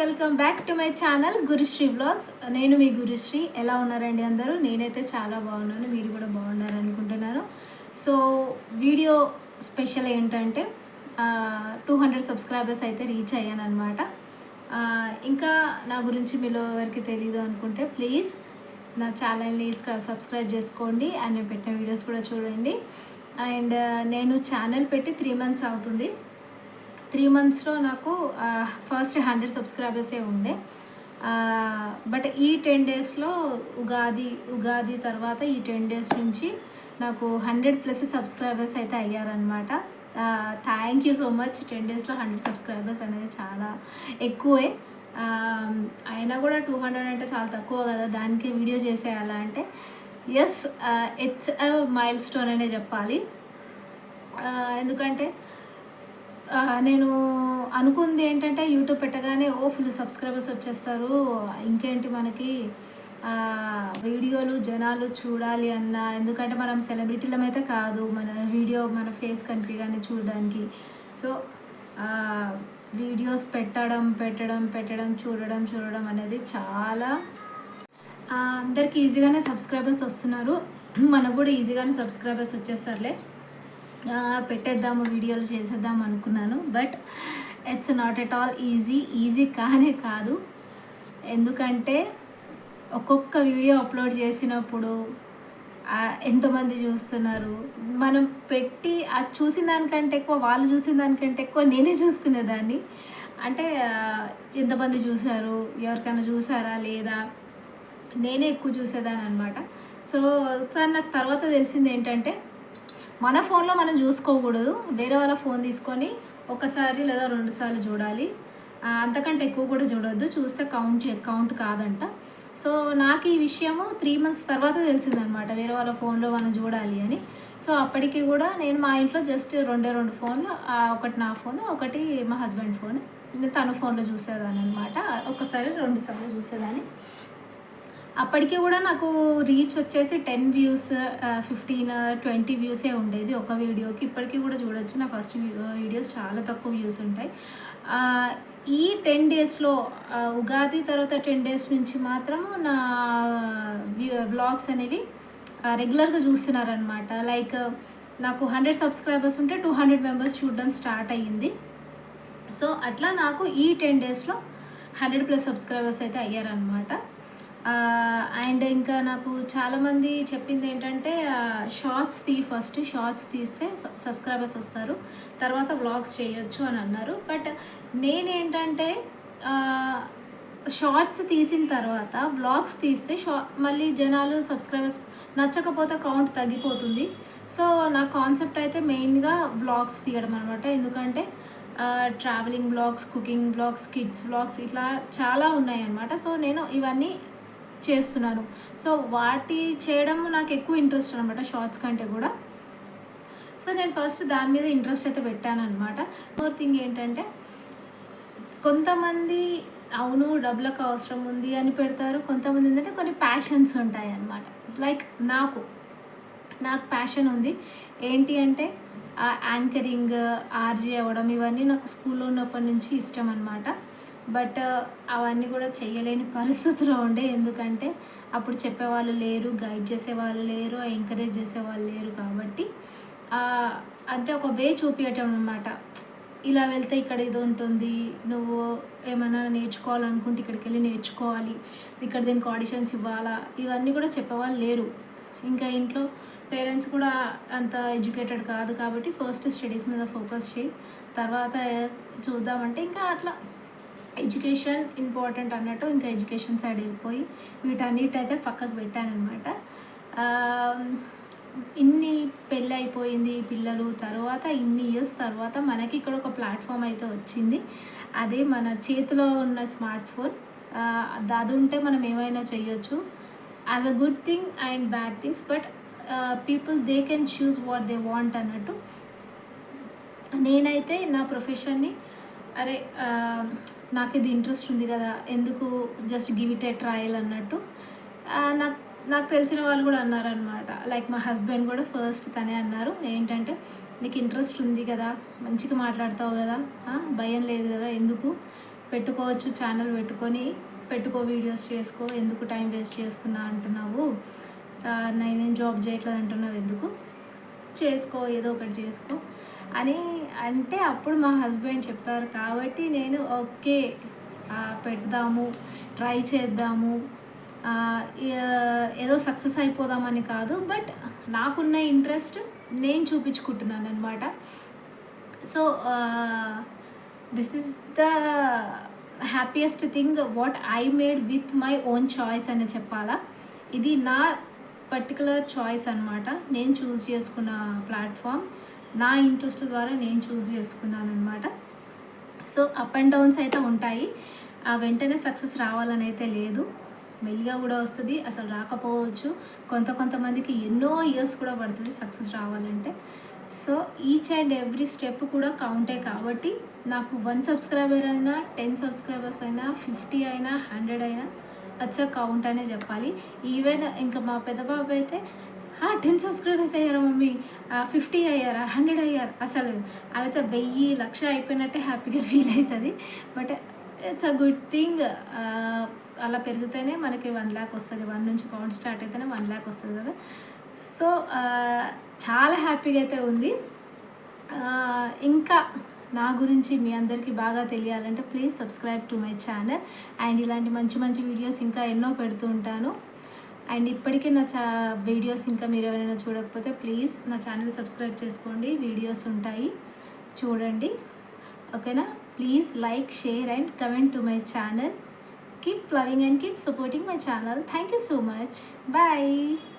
Welcome back to my channel Gurushri vlogs. నేను మీ గురుశ్రీ. ఎలా ఉన్నారండి అందరూ? నేనైతే చాలా బాగున్నాను, మీరు కూడా బాగున్నారు అనుకుంటున్నాను. సో వీడియో స్పెషల్ ఏంటంటే 200 సబ్స్క్రైబర్స్ అయితే రీచ్ అయ్యాను అనమాట. ఇంకా నా గురించి మీలో ఎవరికి తెలీదు అనుకుంటే ప్లీజ్ నా ఛానల్ని సబ్స్క్రైబ్ చేసుకోండి అండ్ నేను పెట్టిన వీడియోస్ కూడా చూడండి. అండ్ నేను ఛానల్ పెట్టి 3 months అవుతుంది. 3 monthsలో నాకు ఫస్ట్ 100 సబ్స్క్రైబర్సే ఉండే. బట్ ఈ 10 daysలో ఉగాది తర్వాత ఈ 10 days నుంచి నాకు 100+ సబ్స్క్రైబర్స్ అయితే అయ్యారనమాట. Thank you so much. 10 daysలో 100 సబ్స్క్రైబర్స్ అనేది చాలా ఎక్కువే. అయినా కూడా 200 అంటే చాలా తక్కువ కదా, దానికి వీడియో చేసేయాలా అంటే yes, it's a milestone అనే చెప్పాలి. ఎందుకంటే నేను అనుకుంది ఏంటంటే యూట్యూబ్ పెట్టగానే ఫుల్ సబ్స్క్రైబర్స్ వచ్చేస్తారు, ఇంకేంటి మనకి వీడియోలు జనాలు చూడాలి అన్న. ఎందుకంటే మనం సెలబ్రిటీలమైతే కాదు, మన వీడియో మన ఫేస్ కనిపించగానే చూడడానికి. సో వీడియోస్ పెట్టడం చూడడం అనేది చాలా అందరికీ ఈజీగానే సబ్స్క్రైబర్స్ వస్తున్నారు. మనకు కూడా ఈజీగానే సబ్స్క్రైబర్స్ వచ్చేస్తారులే, పెట్టేద్దాము వీడియోలు చేసేద్దాం అనుకున్నాను. But it's not at all easy కాదు. ఎందుకంటే ఒక్కొక్క వీడియో అప్లోడ్ చేసినప్పుడు ఎంతమంది చూస్తున్నారు, మనం పెట్టి అది చూసిన దానికంటే ఎక్కువ వాళ్ళు చూసిన దానికంటే ఎక్కువ నేనే చూసుకునేదాన్ని. అంటే ఎంతమంది చూసారు, ఎవరికైనా చూసారా లేదా, నేనే ఎక్కువ చూసేదాన్ని అనమాట. సో నాకు తర్వాత తెలిసింది ఏంటంటే మన ఫోన్లో మనం చూసుకోకూడదు, వేరే వాళ్ళ ఫోన్ తీసుకొని ఒకసారి లేదా 2 సార్లు చూడాలి, అంతకంటే ఎక్కువ కూడా చూడొద్దు, చూస్తే కౌంట్ కాదంట. సో నాకు ఈ విషయము 3 months తర్వాత తెలిసిందనమాట, వేరే వాళ్ళ ఫోన్లో మనం చూడాలి అని. సో అప్పటికి కూడా నేను మా ఇంట్లో జస్ట్ 2 ఫోన్లు, ఒకటి నా ఫోన్, ఒకటి మా హస్బెండ్ ఫోన్, తన ఫోన్లో చూసేదాన్ని అనమాట. ఒకసారి 2 సార్లు చూసేదాన్ని. అప్పటికి కూడా నాకు రీచ్ వచ్చేసి 10 views, 15, 20 వ్యూసే ఉండేది ఒక వీడియోకి. ఇప్పటికీ కూడా చూడొచ్చు, నా ఫస్ట్ వీడియోస్ చాలా తక్కువ వ్యూస్ ఉంటాయి. ఈ 10 daysలో ఉగాది తర్వాత 10 days నుంచి మాత్రము నా వ్లాగ్స్ అనేవి రెగ్యులర్గా చూస్తున్నారనమాట. లైక్ నాకు 100 సబ్స్క్రైబర్స్ ఉంటే 200 members చూడడం స్టార్ట్ అయ్యింది. సో అట్లా నాకు ఈ 10 daysలో 100+ సబ్స్క్రైబర్స్ అయితే అయ్యారనమాట. అండ్ ఇంకా నాకు చాలామంది చెప్పింది ఏంటంటే ఫస్ట్ షార్ట్స్ తీస్తే సబ్స్క్రైబర్స్ వస్తారు, తర్వాత వ్లాగ్స్ చేయొచ్చు అని అన్నారు. బట్ నేనేంటంటే షార్ట్స్ తీసిన తర్వాత వ్లాగ్స్ తీస్తే మళ్ళీ జనాలు సబ్స్క్రైబర్స్ నచ్చకపోతే కౌంట్ తగ్గిపోతుంది. సో నా కాన్సెప్ట్ అయితే మెయిన్గా వ్లాగ్స్ తీయడం అనమాట. ఎందుకంటే travelling vlogs, cooking vlogs, kids vlogs ఇట్లా చాలా ఉన్నాయి అన్నమాట. సో నేను ఇవన్నీ చేస్తున్నాను. సో వాటి చేయడం నాకు ఎక్కువ ఇంట్రెస్ట్ అనమాట షార్ట్స్ కంటే కూడా. సో నేను ఫస్ట్ దాని మీద ఇంట్రెస్ట్ అయితే పెట్టాను అనమాట. మోర్ థింగ్ ఏంటంటే కొంతమంది అవును డబ్బులకు అవసరం ఉంది అని పెడతారు, కొంతమంది ఏంటంటే కొన్ని ప్యాషన్స్ ఉంటాయి అన్నమాట. లైక్ నాకు ప్యాషన్ ఉంది ఏంటి అంటే యాంకరింగ్, ఆర్జే అవ్వడం, ఇవన్నీ నాకు స్కూల్లో ఉన్నప్పటి నుంచి ఇష్టం అనమాట. బట్ అవన్నీ కూడా చేయలేని పరిస్థితిలో ఉండే. ఎందుకంటే అప్పుడు చెప్పేవాళ్ళు లేరు, గైడ్ చేసేవాళ్ళు లేరు, ఎంకరేజ్ చేసేవాళ్ళు లేరు. కాబట్టి అంటే ఒక వే చూపించటం అనమాట. ఇలా వెళ్తే ఇక్కడ ఇది ఉంటుంది, నువ్వు ఏమైనా నేర్చుకోవాలనుకుంటే ఇక్కడికి వెళ్ళి నేర్చుకోవాలి, ఇక్కడ దీనికి ఆడిషన్స్ ఇవ్వాలా, ఇవన్నీ కూడా చెప్పేవాళ్ళు లేరు. ఇంకా ఇంట్లో పేరెంట్స్ కూడా అంత ఎడ్యుకేటెడ్ కాదు కాబట్టి ఫస్ట్ స్టడీస్ మీద ఫోకస్ చేయి, తర్వాత చూద్దామంటే ఇంకా అట్లా ఎడ్యుకేషన్ ఇంపార్టెంట్ అన్నట్టు ఇంకా ఎడ్యుకేషన్ సైడ్ వెళ్ళిపోయి వీటన్నిటైతే పక్కకు పెట్టానమాట. ఇన్ని పెళ్ళి అయిపోయింది, పిల్లలు, తర్వాత ఇన్ని ఇయర్స్ తర్వాత మనకి ఇక్కడ ఒక ప్లాట్ఫామ్ అయితే వచ్చింది. అదే మన చేతిలో ఉన్న స్మార్ట్ ఫోన్. అది ఉంటే మనం ఏమైనా చేయొచ్చు, as a good thing and bad things. But people they can choose what they want అన్నట్టు. నేనైతే నా ప్రొఫెషన్ని అరే నాకు ఇది ఇంట్రెస్ట్ ఉంది కదా, ఎందుకు just give it A trial అన్నట్టు. నాకు తెలిసిన వాళ్ళు కూడా అన్నారనమాట. లైక్ మా హస్బెండ్ కూడా ఫస్ట్ తనే అన్నారు ఏంటంటే, నీకు ఇంట్రెస్ట్ ఉంది కదా, మంచిగా మాట్లాడతావు కదా, భయం లేదు కదా, ఎందుకు పెట్టుకోవచ్చు, ఛానల్ పెట్టుకో, వీడియోస్ చేసుకో, ఎందుకు టైం వేస్ట్ చేస్తున్నా అంటున్నావు, నేనేం జాబ్ చేయట్లేదు అంటున్నావు, ఎందుకు చేసుకో, ఏదో ఒకటి చేసుకో అని అంటే అప్పుడు మా హస్బెండ్ చెప్పారు. కాబట్టి నేను ఓకే పెడదాము, ట్రై చేద్దాము, ఏదో సక్సెస్ అయిపోదామని కాదు, బట్ నాకున్న ఇంట్రెస్ట్ నేను చూపించుకుంటున్నాను అనమాట. So this is the happiest thing what I made with my own choice అని చెప్పాలా. ఇది నా పర్టికులర్ చాయిస్ అనమాట. నేను చూస్ చేసుకున్న ప్లాట్ఫామ్, నా ఇంట్రెస్ట్ ద్వారా నేను చూస్ చేసుకున్నాను అనమాట. సో అప్ అండ్ డౌన్స్ అయితే ఉంటాయి, వెంటనే సక్సెస్ రావాలని అయితే లేదు, మెల్లిగా కూడా వస్తుంది, అసలు రాకపోవచ్చు, కొంతమందికి ఎన్నో ఇయర్స్ కూడా పడుతుంది సక్సెస్ రావాలంటే. So each and every step కూడా కౌంటే. కాబట్టి నాకు 1 సబ్స్క్రైబర్ అయినా, 10 సబ్స్క్రైబర్స్ అయినా, 50 అయినా, 100 అయినా అచ్చా కౌంట్ అనే చెప్పాలి. ఈవెన్ ఇంకా మా పెద్ద బాబు అయితే 10 సబ్స్క్రైబర్స్ అయ్యారా మమ్మీ, 50 అయ్యారా, 100 అయ్యారు, అసలు అయితే 1000 లక్ష అయిపోయినట్టే హ్యాపీగా ఫీల్ అవుతుంది. But it's a good thing. అలా పెరిగితేనే మనకి 1 lakh వస్తుంది, 1 నుంచి కౌంట్ స్టార్ట్ అయితేనే 1 lakh వస్తుంది కదా. సో చాలా హ్యాపీగా అయితే ఉంది. ఇంకా నా గురించి మీ అందరికీ బాగా తెలియాలంటే please subscribe to my channel. And ఇలాంటి మంచి మంచి వీడియోస్ ఇంకా ఎన్నో పెడుతూ ఉంటాను. అండ్ ఇప్పటికీ నా వీడియోస్ ఇంకా మీరు ఎవరైనా చూడకపోతే ప్లీజ్ నా ఛానల్ సబ్స్క్రైబ్ చేసుకోండి, వీడియోస్ ఉంటాయి చూడండి, ఓకేనా. Please like, share and comment to my channel. Keep loving and keep supporting my channel. Thank you so much. Bye.